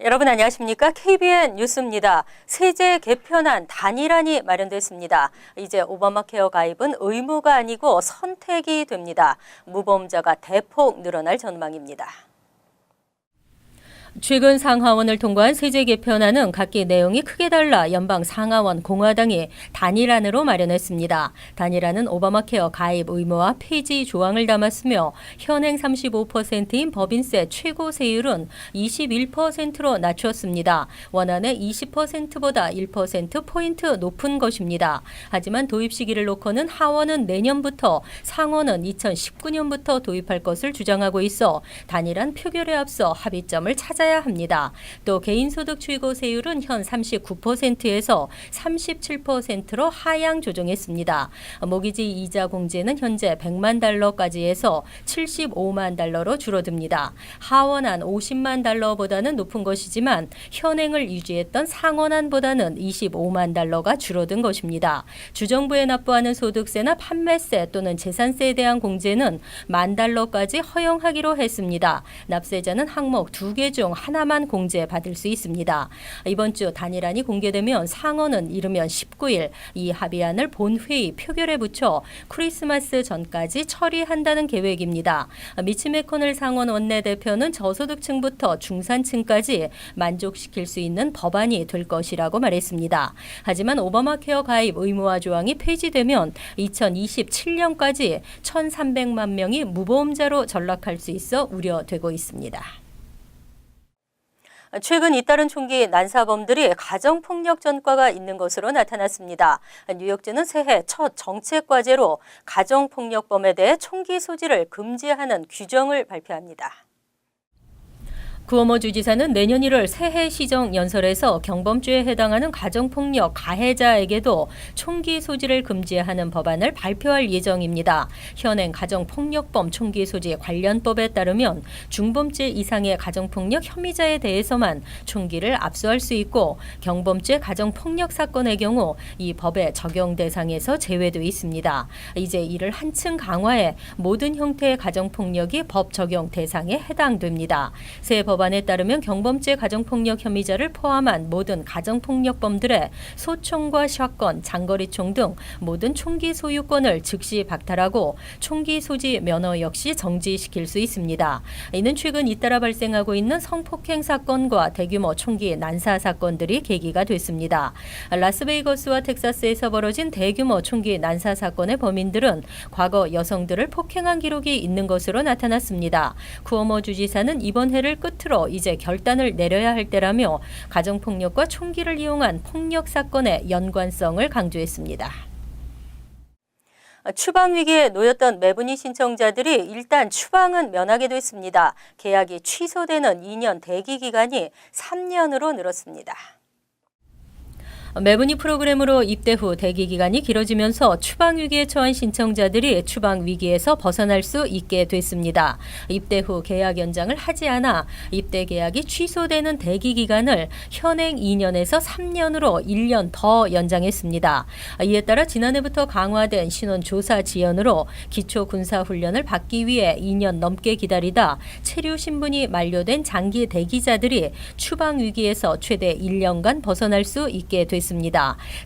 여러분 안녕하십니까? KBN 뉴스입니다. 세제 개편안 단일안이 마련됐습니다. 이제 오바마케어 가입은 의무가 아니고 선택이 됩니다. 무보험자가 대폭 늘어날 전망입니다. 최근 상하원을 통과한 세제 개편안은 각기 내용이 크게 달라 연방 상하원 공화당이 단일안으로 마련했습니다. 단일안은 오바마케어 가입 의무와 폐지 조항을 담았으며 현행 35%인 법인세 최고 세율은 21%로 낮췄습니다. 원안의 20%보다 1%포인트 높은 것입니다. 하지만 도입 시기를 놓고는 하원은 내년부터, 상원은 2019년부터 도입할 것을 주장하고 있어 단일안 표결에 앞서 합의점을 찾아야 합니다. 또 개인소득 최고세율은 현 39%에서 37%로 하향 조정했습니다. 모기지 이자 공제는 현재 100만 달러까지 해서 75만 달러로 줄어듭니다. 하원안 50만 달러보다는 높은 것이지만 현행을 유지했던 상원안보다는 25만 달러가 줄어든 것입니다. 주정부에 납부하는 소득세나 판매세 또는 재산세에 대한 공제는 10,000달러까지 허용하기로 했습니다. 납세자는 항목 2개 중 하나만 공제받을 수 있습니다. 이번 주 단일안이 공개되면 상원은 이르면 19일 이 합의안을 본회의 표결에 붙여 크리스마스 전까지 처리한다는 계획입니다. 미치 매코넬 상원 원내대표는 저소득층부터 중산층까지 만족시킬 수 있는 법안이 될 것이라고 말했습니다. 하지만 오바마케어 가입 의무화 조항이 폐지되면 2027년까지 1,300만 명이 무보험자로 전락할 수 있어 우려되고 있습니다. 최근 잇따른 총기 난사범들이 가정폭력 전과가 있는 것으로 나타났습니다. 뉴욕주는 새해 첫 정책 과제로 가정폭력범에 대해 총기 소지를 금지하는 규정을 발표합니다. 구어모 주지사는 내년 1월 새해 시정 연설에서 경범죄에 해당하는 가정폭력 가해자에게도 총기 소지를 금지하는 법안을 발표할 예정입니다. 현행 가정폭력범 총기 소지 관련법에 따르면 중범죄 이상의 가정폭력 혐의자에 대해서만 총기를 압수할 수 있고 경범죄 가정폭력 사건의 경우 이 법의 적용 대상에서 제외돼 있습니다. 이제 이를 한층 강화해 모든 형태의 가정폭력이 법 적용 대상에 해당됩니다. 새 법안에 따르면 경범죄 가정폭력 혐의자를 포함한 모든 가정폭력범들의 소총과 샷건, 장거리총 등 모든 총기 소유권을 즉시 박탈하고 총기 소지 면허 역시 정지시킬 수 있습니다. 이는 최근 잇따라 발생하고 있는 성폭행 사건과 대규모 총기 난사 사건들이 계기가 됐습니다. 라스베이거스와 텍사스에서 벌어진 대규모 총기 난사 사건의 범인들은 과거 여성들을 폭행한 기록이 있는 것으로 나타났습니다. 쿠오모 주지사는 이번 해를 끝으로 이제 결단을 내려야 할 때라며 가정폭력과 총기를 이용한 폭력 사건의 연관성을 강조했습니다. 추방 위기에 놓였던 매분이 신청자들이 일단 추방은 면하게 됐습니다. 계약이 취소되는 2년 대기 기간이 3년으로 늘었습니다. 매분이 프로그램으로 입대 후 대기 기간이 길어지면서 추방 위기에 처한 신청자들이 추방 위기에서 벗어날 수 있게 됐습니다. 입대 후 계약 연장을 하지 않아 입대 계약이 취소되는 대기 기간을 현행 2년에서 3년으로 1년 더 연장했습니다. 이에 따라 지난해부터 강화된 신원 조사 지연으로 기초 군사 훈련을 받기 위해 2년 넘게 기다리다 체류 신분이 만료된 장기 대기자들이 추방 위기에서 최대 1년간 벗어날 수 있게 됐습니다.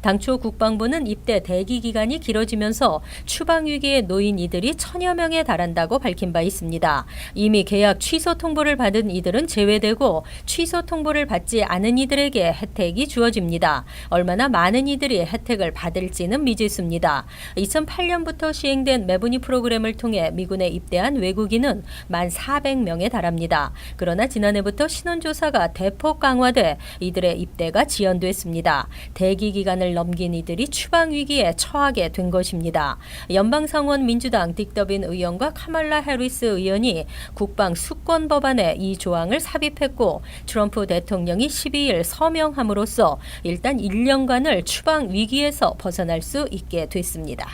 당초 국방부는 입대 대기 기간이 길어지면서 추방 위기에 놓인 이들이 1,000여 명에 달한다고 밝힌 바 있습니다. 이미 계약 취소 통보를 받은 이들은 제외되고 취소 통보를 받지 않은 이들에게 혜택이 주어집니다. 얼마나 많은 이들이 혜택을 받을지는 미지수입니다. 2008년부터 시행된 매분이 프로그램을 통해 미군에 입대한 외국인은 1,400명에 달합니다. 그러나 지난해부터 신원조사가 대폭 강화돼 이들의 입대가 지연됐습니다. 대기 기간을 넘긴 이들이 추방 위기에 처하게 된 것입니다. 연방상원 민주당 딕 더빈 의원과 카말라 해리스 의원이 국방 수권 법안에 이 조항을 삽입했고 트럼프 대통령이 12일 서명함으로써 일단 1년간을 추방 위기에서 벗어날 수 있게 됐습니다.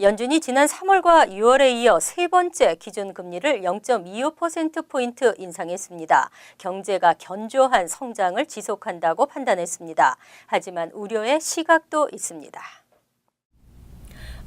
연준이 지난 3월과 6월에 이어 세 번째 기준금리를 0.25%포인트 인상했습니다. 경제가 견조한 성장을 지속한다고 판단했습니다. 하지만 우려의 시각도 있습니다.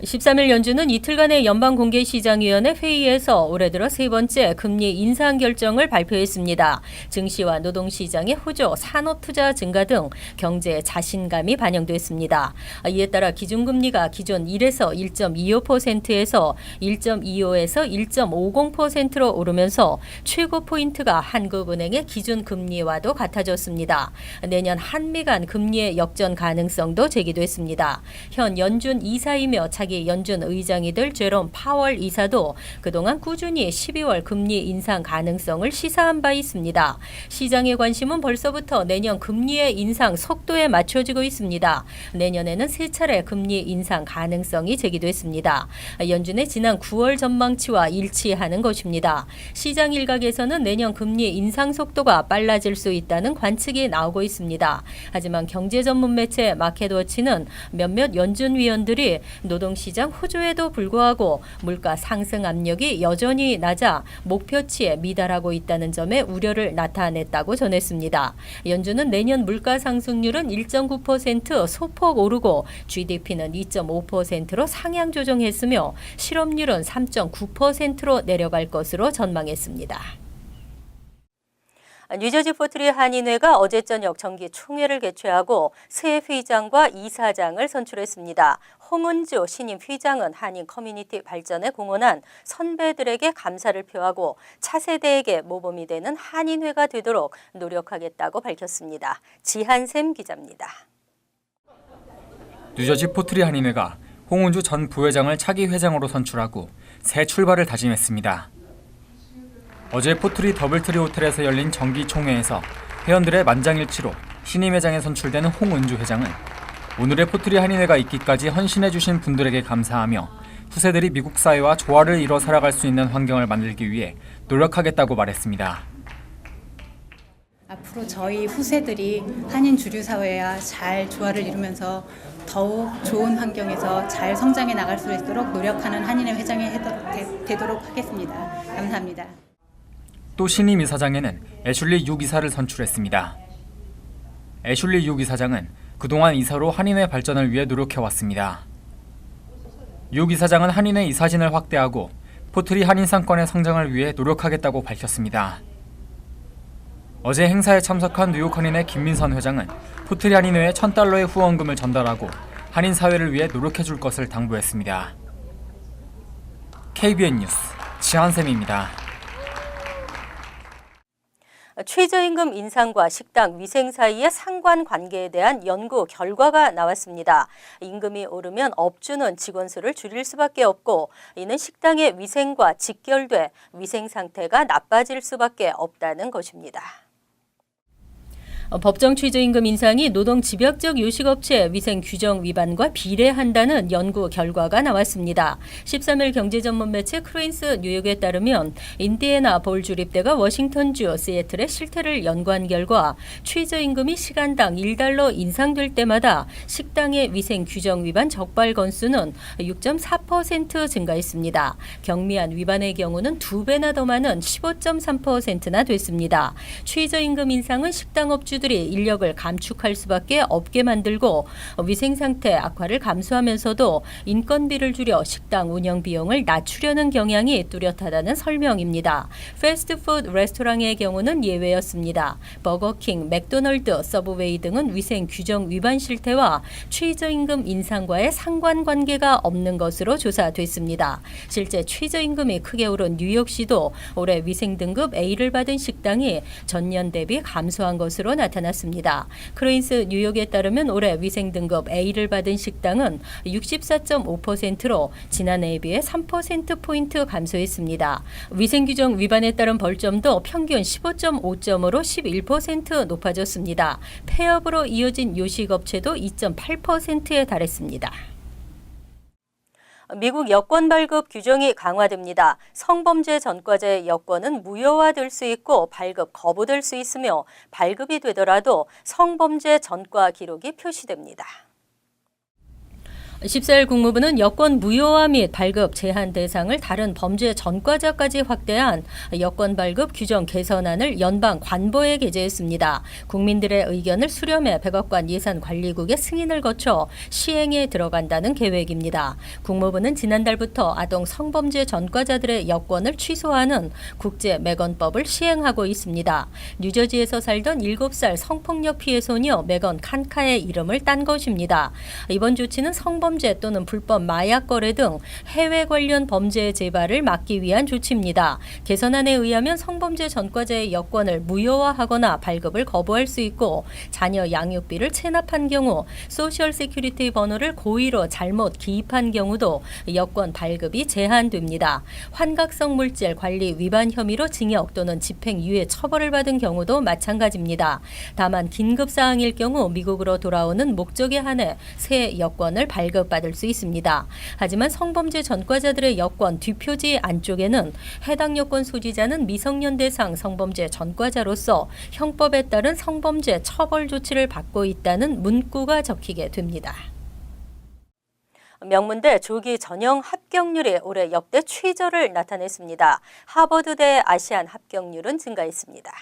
13일 연준은 이틀간의 연방공개시장위원회 회의에서 올해 들어 세 번째 금리 인상 결정을 발표했습니다. 증시와 노동시장의 호조, 산업투자 증가 등 경제의 자신감이 반영됐습니다. 이에 따라 기준금리가 기존 1에서 1.25%에서 1.25에서 1.50%로 오르면서 최고 포인트가 한국은행의 기준금리와도 같아졌습니다. 내년 한미 간 금리의 역전 가능성도 제기됐습니다. 현 연준 이사이며 차기 연준 의장이 될 제롬 파월 이사도 그동안 꾸준히 12월 금리 인상 가능성을 시사한 바 있습니다. 시장의 관심은 벌써부터 내년 금리의 인상 속도에 맞춰지고 있습니다. 내년에는 세 차례 금리 인상 가능성이 제기됐습니다. 연준의 지난 9월 전망치와 일치하는 것입니다. 시장 일각에서는 내년 금리 인상 속도가 빨라질 수 있다는 관측이 나오고 있습니다. 하지만 경제 전문 매체 마켓워치는 몇몇 연준 위원들이 노동시장 호조에도 불구하고 물가 상승 압력이 여전히 낮아 목표치에 미달하고 있다는 점에 우려를 나타냈다고 전했습니다. 연준은 내년 물가 상승률은 1.9% 소폭 오르고 GDP는 2.5%로 상향 조정했으며 실업률은 3.9%로 내려갈 것으로 전망했습니다. 뉴저지 포트리 한인회가 어제 저녁 정기 총회를 개최하고 새 회장과 이사장을 선출했습니다. 홍은주 신임 회장은 한인 커뮤니티 발전에 공헌한 선배들에게 감사를 표하고 차세대에게 모범이 되는 한인회가 되도록 노력하겠다고 밝혔습니다. 지한샘 기자입니다. 뉴저지 포트리 한인회가 홍은주 전 부회장을 차기 회장으로 선출하고 새 출발을 다짐했습니다. 어제 포트리 더블트리 호텔에서 열린 정기 총회에서 회원들의 만장일치로 신임 회장에 선출되는 홍은주 회장은 오늘의 포트리 한인회가 있기까지 헌신해주신 분들에게 감사하며 후세들이 미국 사회와 조화를 이뤄 살아갈 수 있는 환경을 만들기 위해 노력하겠다고 말했습니다. 앞으로 저희 후세들이 한인 주류 사회와 잘 조화를 이루면서 더욱 좋은 환경에서 잘 성장해 나갈 수 있도록 노력하는 한인회 회장이 되도록 하겠습니다. 감사합니다. 또 신임 이사장에는 애슐리 육 이사를 선출했습니다. 애슐리 육 이사장은 그동안 이사로 한인회 발전을 위해 노력해왔습니다. 육 이사장은 한인회 이사진을 확대하고 포트리 한인 상권의 성장을 위해 노력하겠다고 밝혔습니다. 어제 행사에 참석한 뉴욕 한인회 김민선 회장은 포트리 한인회에 $1,000의 후원금을 전달하고 한인 사회를 위해 노력해줄 것을 당부했습니다. KBN 뉴스 지한샘입니다. 최저임금 인상과 식당 위생 사이의 상관관계에 대한 연구 결과가 나왔습니다. 임금이 오르면 업주는 직원 수를 줄일 수밖에 없고 이는 식당의 위생과 직결돼 위생 상태가 나빠질 수밖에 없다는 것입니다. 법정 최저임금 인상이 노동 집약적 요식업체 위생 규정 위반과 비례한다는 연구 결과가 나왔습니다. 13일 경제 전문 매체 크레인스 뉴욕에 따르면 인디애나 볼 주립대가 워싱턴주 시애틀의 실태를 연구한 결과 최저임금이 시간당 $1 인상될 때마다 식당의 위생 규정 위반 적발 건수는 6.4% 증가했습니다. 경미한 위반의 경우는 2배나 더 많은 15.3%나 됐습니다. 최저임금 인상은 식당 업주 들이 인력을 감축할 수밖에 없게 만들고 위생 상태 악화를 감수하면서도 인건비를 줄여 식당 운영 비용을 낮추려는 경향이 뚜렷하다는 설명입니다. 패스트푸드 레스토랑의 경우는 예외였습니다. 버거킹, 맥도널드, 서브웨이 등은 위생 규정 위반 실태와 최저임금 인상과의 상관관계가 없는 것으로 조사됐습니다. 실제 최저임금이 크게 오른 뉴욕시도 올해 위생 등급 A를 받은 식당이 전년 대비 감소한 것으로 나타났습니다. 크레인스 뉴욕에 따르면 올해 위생 등급 A를 받은 식당은 64.5%로 지난해에 비해 3%포인트 감소했습니다. 위생 규정 위반에 따른 벌점도 평균 15.5점으로 11% 높아졌습니다. 폐업으로 이어진 요식업체도 2.8%에 달했습니다. 미국 여권 발급 규정이 강화됩니다. 성범죄 전과자의 여권은 무효화될 수 있고 발급 거부될 수 있으며 발급이 되더라도 성범죄 전과 기록이 표시됩니다. 14일 국무부는 여권 무효화 및 발급 제한 대상을 다른 범죄 전과자까지 확대한 여권 발급 규정 개선안을 연방 관보에 게재했습니다. 국민들의 의견을 수렴해 백악관 예산관리국의 승인을 거쳐 시행에 들어간다는 계획입니다. 국무부는 지난달부터 아동 성범죄 전과자들의 여권을 취소하는 국제매건법을 시행하고 있습니다. 뉴저지에서 살던 7살 성폭력 피해 소녀 메건 칸카의 이름을 딴 것입니다. 이번 조치는 성범죄 또는 불법 마약 거래 등 해외 관련 범죄 재발을 막기 위한 조치입니다. 개선안에 의하면 성범죄 전과자의 여권을 무효화하거나 발급을 거부할 수 있고 자녀 양육비를 체납한 경우 소셜 세큐리티 번호를 고의로 잘못 기입한 경우도 여권 발급이 제한됩니다. 환각성 물질 관리 위반 혐의로 징역 또는 집행유예 처벌을 받은 경우도 마찬가지입니다. 다만 긴급 사항일 경우 미국으로 돌아오는 목적에 한해 새 여권을 발급받을 수 있습니다. 하지만 성범죄 전과자들의 여권 뒷표지 안쪽에는 해당 여권 소지자는 미성년 대상 성범죄 전과자로서 형법에 따른 성범죄 처벌 조치를 받고 있다는 문구가 적히게 됩니다. 명문대 조기 전형 합격률이 올해 역대 최저를 나타냈습니다. 하버드대 아시안 합격률은 증가했습니다.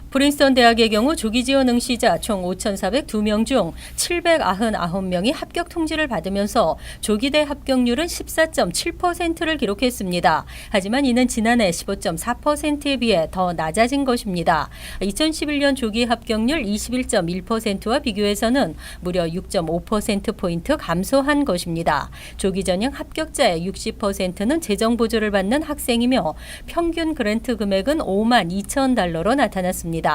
프린스턴 대학의 경우 조기 지원 응시자 총 5,402명 중 799명이 합격 통지를 받으면서 조기대 합격률은 14.7%를 기록했습니다. 하지만 이는 지난해 15.4%에 비해 더 낮아진 것입니다. 2011년 조기 합격률 21.1%와 비교해서는 무려 6.5%포인트 감소한 것입니다. 조기 전형 합격자의 60%는 재정 보조를 받는 학생이며 평균 그랜트 금액은 $52,000로 나타났습니다.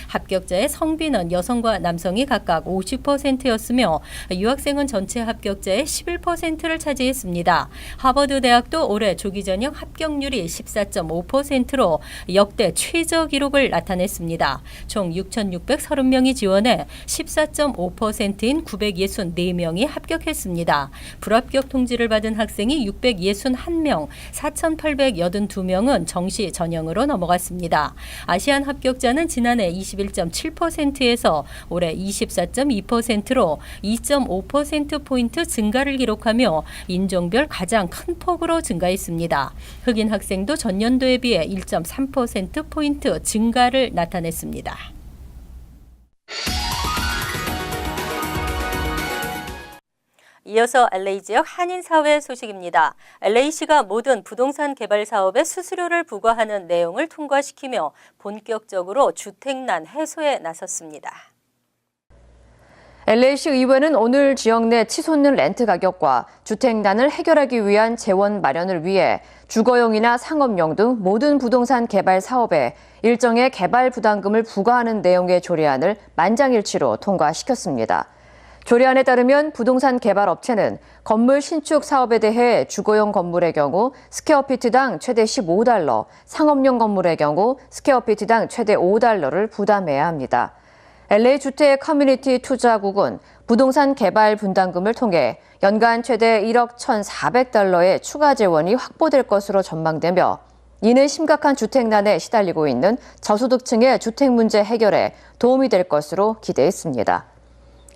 합격자의 성비는 여성과 남성이 각각 50%였으며 유학생은 전체 합격자의 11%를 차지했습니다. 하버드 대학도 올해 조기 전형 합격률이 14.5%로 역대 최저 기록을 나타냈습니다. 총 6,630명이 지원해 14.5%인 964명이 합격했습니다. 불합격 통지를 받은 학생이 661명, 4,882명은 정시 전형으로 넘어갔습니다. 아시안 합격자는 지난해 21.7%에서 올해 24.2%로 2.5%포인트 증가를 기록하며 인종별 가장 큰 폭으로 증가했습니다. 흑인 학생도 전년도에 비해 1.3%포인트 증가를 나타냈습니다. 이어서 LA 지역 한인사회 소식입니다. LA시가 모든 부동산 개발 사업에 수수료를 부과하는 내용을 통과시키며 본격적으로 주택난 해소에 나섰습니다. LA시 의회는 오늘 지역 내 치솟는 렌트 가격과 주택난을 해결하기 위한 재원 마련을 위해 주거용이나 상업용 등 모든 부동산 개발 사업에 일정의 개발 부담금을 부과하는 내용의 조례안을 만장일치로 통과시켰습니다. 조례안에 따르면 부동산 개발 업체는 건물 신축 사업에 대해 주거용 건물의 경우 스퀘어피트당 최대 $15, 상업용 건물의 경우 스퀘어피트당 최대 $5를 부담해야 합니다. LA 주택 커뮤니티 투자국은 부동산 개발 분담금을 통해 연간 최대 $1억 1,400의 추가 재원이 확보될 것으로 전망되며 이는 심각한 주택난에 시달리고 있는 저소득층의 주택 문제 해결에 도움이 될 것으로 기대했습니다.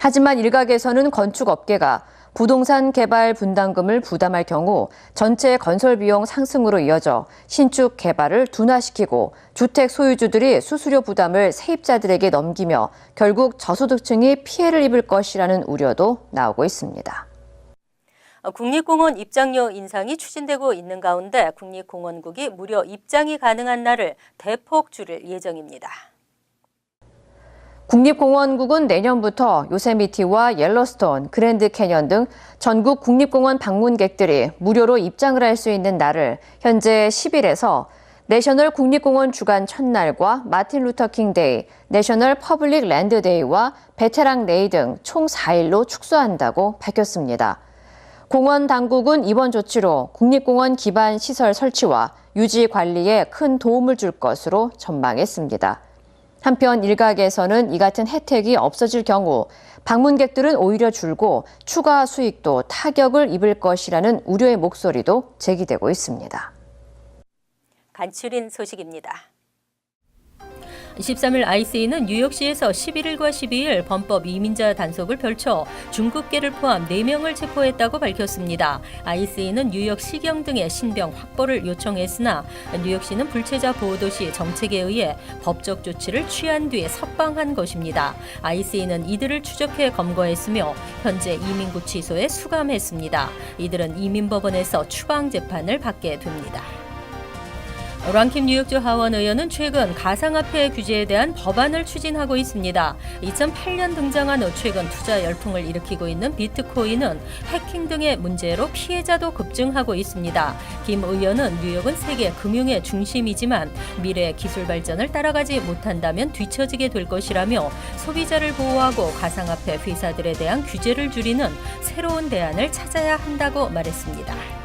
하지만 일각에서는 건축업계가 부동산 개발 분담금을 부담할 경우 전체 건설 비용 상승으로 이어져 신축 개발을 둔화시키고 주택 소유주들이 수수료 부담을 세입자들에게 넘기며 결국 저소득층이 피해를 입을 것이라는 우려도 나오고 있습니다. 국립공원 입장료 인상이 추진되고 있는 가운데 국립공원국이 무료 입장이 가능한 날을 대폭 줄일 예정입니다. 국립공원국은 내년부터 요세미티와 옐로스톤, 그랜드 캐년 등 전국 국립공원 방문객들이 무료로 입장을 할 수 있는 날을 현재 10일에서 내셔널 국립공원 주간 첫날과 마틴 루터킹 데이, 내셔널 퍼블릭 랜드 데이와 베테랑 데이 등 총 4일로 축소한다고 밝혔습니다. 공원 당국은 이번 조치로 국립공원 기반 시설 설치와 유지 관리에 큰 도움을 줄 것으로 전망했습니다. 한편 일각에서는 이 같은 혜택이 없어질 경우 방문객들은 오히려 줄고 추가 수익도 타격을 입을 것이라는 우려의 목소리도 제기되고 있습니다. 간추린 소식입니다. 13일 ICE는 뉴욕시에서 11일과 12일 범법 이민자 단속을 펼쳐 중국계를 포함 4명을 체포했다고 밝혔습니다. ICE는 뉴욕 시경 등의 신병 확보를 요청했으나 뉴욕시는 불체자 보호도시 정책에 의해 법적 조치를 취한 뒤에 석방한 것입니다. ICE는 이들을 추적해 검거했으며 현재 이민구치소에 수감했습니다. 이들은 이민법원에서 추방 재판을 받게 됩니다. 랑킴 뉴욕주 하원 의원은 최근 가상화폐 규제에 대한 법안을 추진하고 있습니다. 2008년 등장한 후 최근 투자 열풍을 일으키고 있는 비트코인은 해킹 등의 문제로 피해자도 급증하고 있습니다. 김 의원은 뉴욕은 세계 금융의 중심이지만 미래의 기술 발전을 따라가지 못한다면 뒤처지게 될 것이라며 소비자를 보호하고 가상화폐 회사들에 대한 규제를 줄이는 새로운 대안을 찾아야 한다고 말했습니다.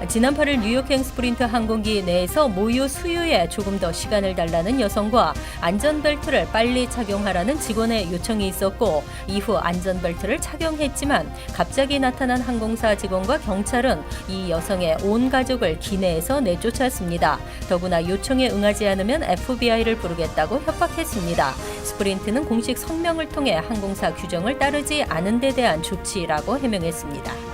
지난 8일 뉴욕행 스프린트 항공기 내에서 모유 수유에 조금 더 시간을 달라는 여성과 안전벨트를 빨리 착용하라는 직원의 요청이 있었고 이후 안전벨트를 착용했지만 갑자기 나타난 항공사 직원과 경찰은 이 여성의 온 가족을 기내에서 내쫓았습니다. 더구나 요청에 응하지 않으면 FBI를 부르겠다고 협박했습니다. 스프린트는 공식 성명을 통해 항공사 규정을 따르지 않은 데 대한 조치라고 해명했습니다.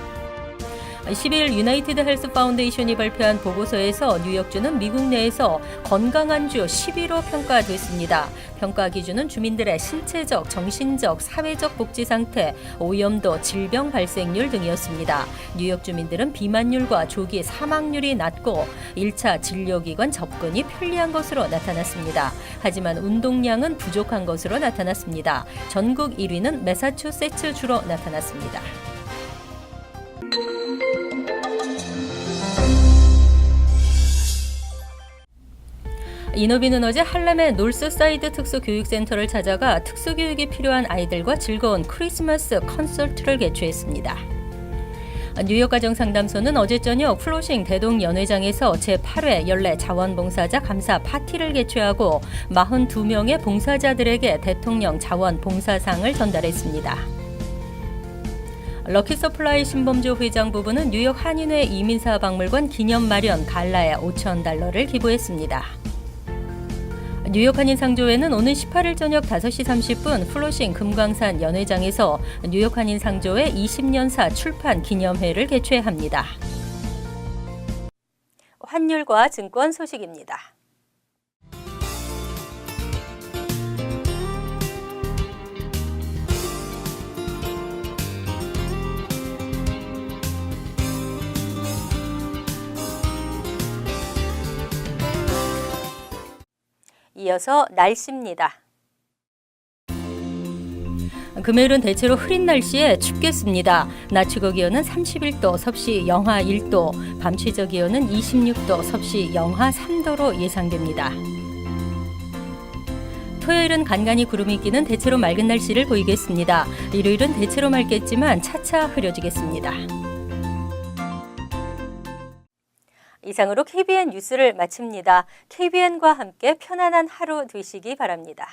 12일 유나이티드 헬스 파운데이션이 발표한 보고서에서 뉴욕주는 미국 내에서 건강한 주 10위로 평가됐습니다. 평가 기준은 주민들의 신체적, 정신적, 사회적 복지 상태, 오염도, 질병 발생률 등이었습니다. 뉴욕 주민들은 비만율과 조기 사망률이 낮고 1차 진료기관 접근이 편리한 것으로 나타났습니다. 하지만 운동량은 부족한 것으로 나타났습니다. 전국 1위는 매사추세츠주로 나타났습니다. 이노비는 어제 할렘의 놀스사이드 특수교육센터를 찾아가 특수교육이 필요한 아이들과 즐거운 크리스마스 콘서트를 개최했습니다. 뉴욕 가정상담소는 어제 저녁 플로싱 대동연회장에서 제8회 연례 자원봉사자 감사 파티를 개최하고 42명의 봉사자들에게 대통령 자원봉사상을 전달했습니다. 럭키서플라이 신범조 회장 부부는 뉴욕 한인회 이민사박물관 기념 마련 갈라에 $5,000를 기부했습니다. 뉴욕 한인상조회는 오는 18일 저녁 5시 30분 플로싱 금광산 연회장에서 뉴욕 한인상조회 20년사 출판 기념회를 개최합니다. 환율과 증권 소식입니다. 이어서 날씨입니다. 금요일은 대체로 흐린 날씨에 춥겠습니다. 낮 최고 기온은 31도, 섭씨 영하 1도, 밤 최저 기온은 26도, 섭씨 영하 3도로 예상됩니다. 토요일은 간간히 구름이 끼는 대체로 맑은 날씨를 보이겠습니다. 일요일은 대체로 맑겠지만 차차 흐려지겠습니다. 이상으로 KBN 뉴스를 마칩니다. KBN과 함께 편안한 하루 되시기 바랍니다.